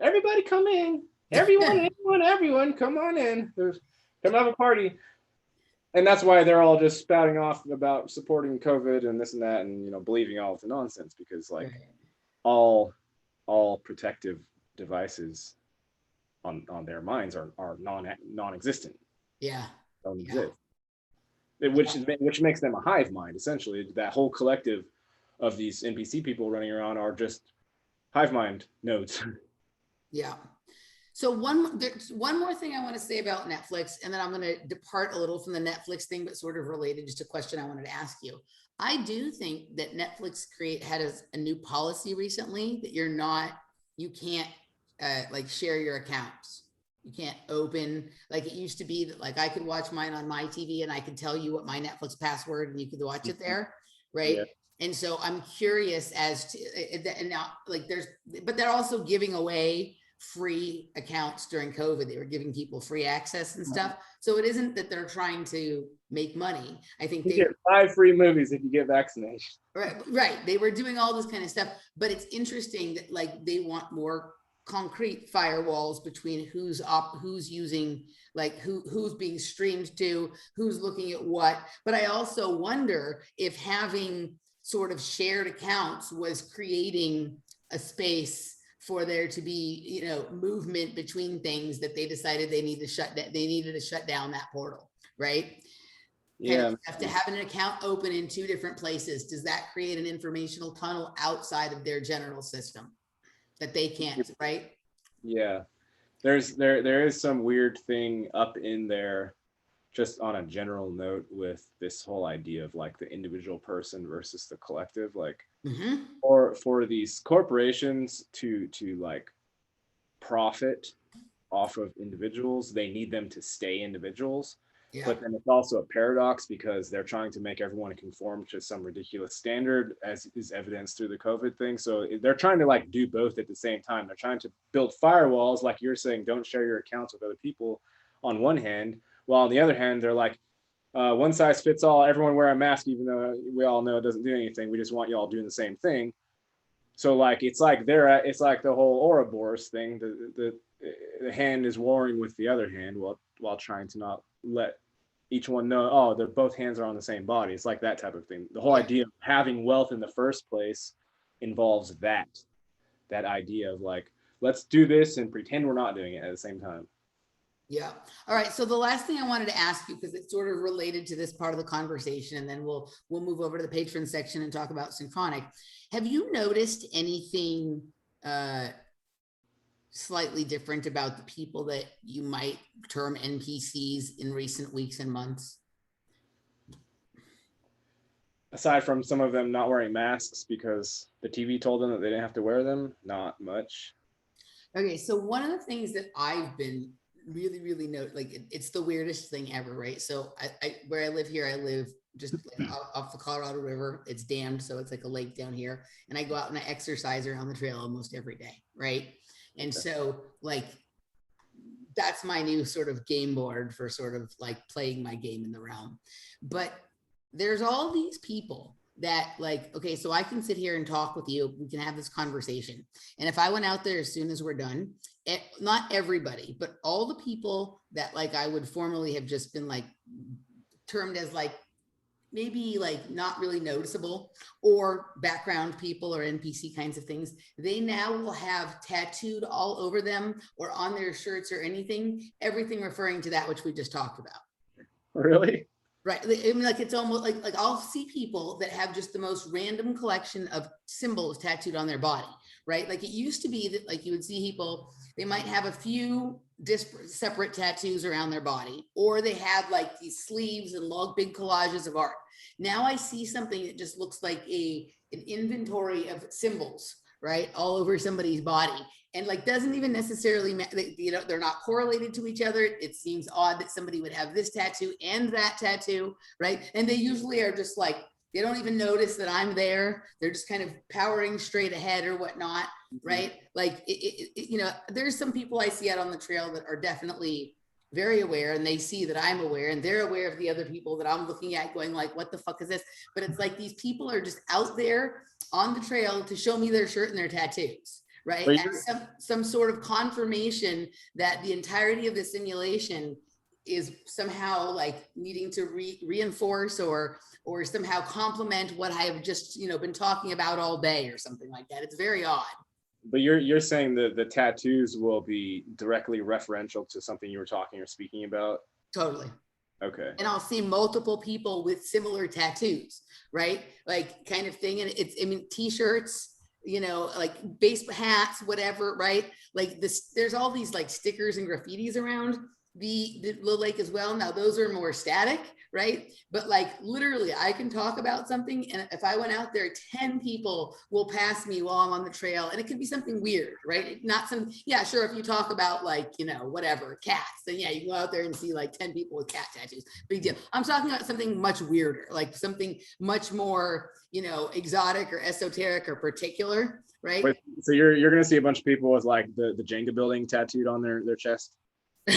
everybody come in, everyone, come on in. Come have a party. And that's why they're all just spouting off about supporting COVID and this and that, and believing all of the nonsense, because like all protective devices on their minds are non-existent. Yeah. Don't exist. Which makes them a hive mind, essentially. That whole collective of these NPC people running around are just hive mind nodes. Yeah. So there's one more thing I want to say about Netflix, and then I'm going to depart a little from the Netflix thing, but sort of related, just a question I wanted to ask you. I do think that Netflix had a new policy recently that you can't like share your accounts. You can't open, like it used to be that like I could watch mine on my TV and I could tell you what my Netflix password and you could watch it there, right? Yeah. And so I'm curious as to, and now like but they're also giving away free accounts during COVID. They were giving people free access and stuff. So it isn't that they're trying to make money. I think you get 5 free movies if you get vaccinated. Right. They were doing all this kind of stuff, but it's interesting that like they want more concrete firewalls between who's using, like who's being streamed to, who's looking at what. But I also wonder if having sort of shared accounts was creating a space for there to be, you know, movement between things that they decided they needed to shut down that portal, right? Yeah. Have to have an account open in 2 different places. Does that create an informational tunnel outside of their general system that they can't, right? Yeah. There is some weird thing up in there, just on a general note, with this whole idea of like the individual person versus the collective, like for these corporations to like profit off of individuals, they need them to stay individuals. Yeah. But then it's also a paradox because they're trying to make everyone conform to some ridiculous standard, as is evidenced through the COVID thing. So they're trying to like do both at the same time. They're trying to build firewalls, like you're saying, don't share your accounts with other people on one hand, while on the other hand, they're like, one size fits all, everyone wear a mask, even though we all know it doesn't do anything. We just want you all doing the same thing. So like, it's like the whole Ouroboros thing. The hand is warring with the other hand while trying to not let each one know, oh, they're both hands are on the same body. It's like that type of thing. The whole idea of having wealth in the first place involves that idea of like, let's do this and pretend we're not doing it at the same time. Yeah. All right. So the last thing I wanted to ask you, because it's sort of related to this part of the conversation, and then we'll move over to the patron section and talk about Synchronic. Have you noticed anything slightly different about the people that you might term NPCs in recent weeks and months? Aside from some of them not wearing masks because the TV told them that they didn't have to wear them, not much. Okay. So one of the things that I've been really it's the weirdest thing ever, right? So I where I live here, I live just like off the Colorado River. It's dammed, so it's like a lake down here, and I go out and I exercise around the trail almost every day, right? And so like that's my new sort of game board for sort of like playing my game in the realm. But there's all these people that like, okay, so I can sit here and talk with you, we can have this conversation, and if I went out there as soon as we're done, not everybody, but all the people that like I would formerly have just been like termed as like maybe like not really noticeable or background people or NPC kinds of things, they now will have tattooed all over them or on their shirts or anything, everything referring to that which we just talked about. Really? Right. I mean, like it's almost like I'll see people that have just the most random collection of symbols tattooed on their body, right? Like it used to be that like you would see people, they might have a few separate tattoos around their body, or they have like these sleeves and big collages of art. Now I see something that just looks like an inventory of symbols, right? All over somebody's body. And like, doesn't even necessarily, you know, they're not correlated to each other. It seems odd that somebody would have this tattoo and that tattoo, right? And they usually are just like, they don't even notice that I'm there. They're just kind of powering straight ahead or whatnot, right? Like, you know, there's some people I see out on the trail that are definitely very aware, and they see that I'm aware, and they're aware of the other people that I'm looking at going like, what the fuck is this? But it's like, these people are just out there on the trail to show me their shirt and their tattoos. Right. And some sort of confirmation that the entirety of the simulation is somehow like needing to reinforce or somehow complement what I have just, you know, been talking about all day or something like that. It's very odd. But you're saying that the tattoos will be directly referential to something you were talking or speaking about? Totally. Okay. And I'll see multiple people with similar tattoos, right? Like kind of thing. And it's, I mean, t-shirts, you know, like baseball hats, whatever, right? Like this, there's all these like stickers and graffitis around. the lake as well. Now those are more static, right? But like literally I can talk about something, and if I went out there, 10 people will pass me while I'm on the trail, and it could be something weird, right? Not some, yeah, sure, if you talk about like, you know, whatever, cats, then yeah, you can go out there and see like 10 people with cat tattoos, big deal. I'm talking about something much weirder, like something much more, you know, exotic or esoteric or particular, right? Wait, so you're gonna see a bunch of people with like the Jenga building tattooed on their chest? No,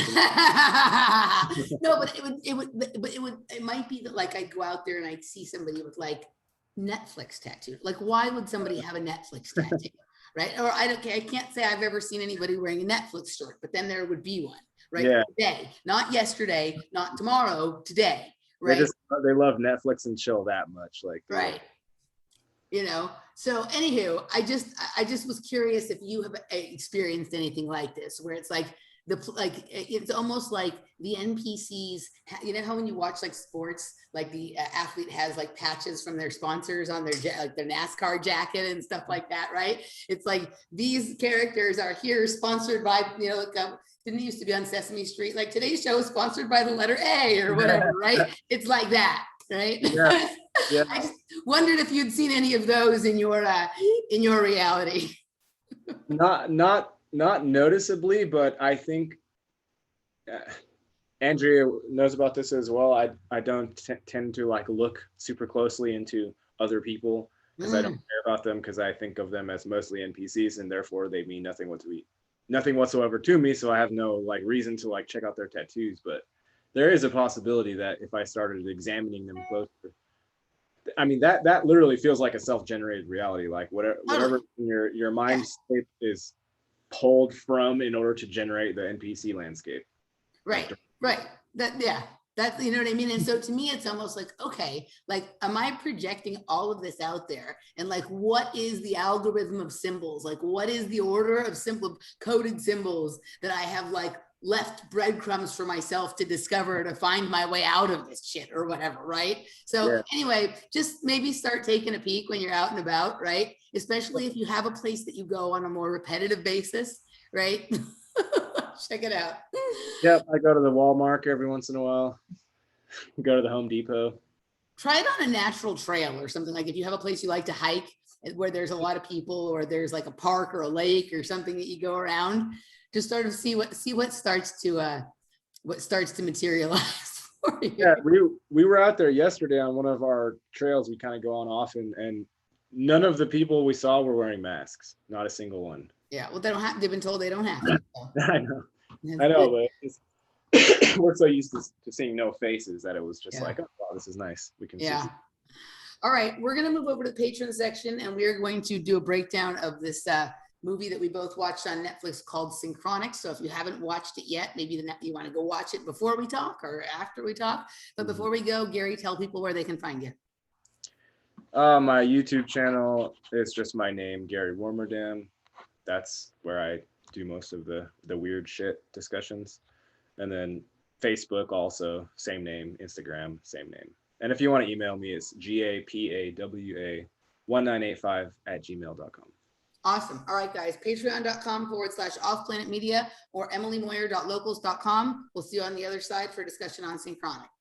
but it might be that like I go out there and I see somebody with like Netflix tattoo. Like, why would somebody have a Netflix tattoo, right? Or I can't say I've ever seen anybody wearing a Netflix shirt, but then there would be one, right? Yeah. Today, not yesterday, not tomorrow, today, right? They love Netflix and chill that much, like right. You know, so anywho, I just was curious if you have experienced anything like this, where it's like it's almost like the NPCs, you know how when you watch like sports, like the athlete has like patches from their sponsors on their like their NASCAR jacket and stuff like that, right? It's like these characters are here sponsored by, you know, like didn't it used to be on Sesame Street, like today's show is sponsored by the letter A or whatever, right? It's like that, right? Yeah. Yeah. I just wondered if you'd seen any of those in your reality. Not noticeably, but I think Andrea knows about this as well. I don't tend to like look super closely into other people because I don't care about them, because I think of them as mostly NPCs, and therefore they mean nothing whatsoever to me. So I have no like reason to like check out their tattoos. But there is a possibility that if I started examining them closer, I mean that literally feels like a self-generated reality. Like whatever your mind state is pulled from in order to generate the NPC landscape. Right. That's, you know what I mean? And so to me, it's almost like, okay, like, am I projecting all of this out there? And like, what is the algorithm of symbols? Like, what is the order of simple coded symbols that I have like left breadcrumbs for myself to discover, to find my way out of this shit or whatever, right? So anyway, just maybe start taking a peek when you're out and about, right? Especially if you have a place that you go on a more repetitive basis, right? Check it out. Yep, I go to the Walmart every once in a while. Go to the Home Depot. Try it on a natural trail or something. Like if you have a place you like to hike where there's a lot of people, or there's like a park or a lake or something that you go around, just sort of see what starts to materialize for you. Yeah, we were out there yesterday on one of our trails. We kind of go on off, and none of the people we saw were wearing masks. Not a single one. Yeah, well, they've been told they don't have to. So. I know, but we're so used to seeing no faces that it was just like, oh, wow, this is nice. We can see. All right, we're going to move over to the Patron section, and we are going to do a breakdown of this movie that we both watched on Netflix called Synchronic. So if you haven't watched it yet, maybe you want to go watch it before we talk or after we talk. But before we go, Gary, tell people where they can find you. My YouTube channel is just my name, Gary Warmerdam. That's where I do most of the weird shit discussions. And then Facebook also, same name. Instagram, same name. And if you want to email me, it's gapawa1985@gmail.com. Awesome. All right, guys, patreon.com/offplanetmedia or emilycmoyer.locals.com. We'll see you on the other side for a discussion on Synchronic.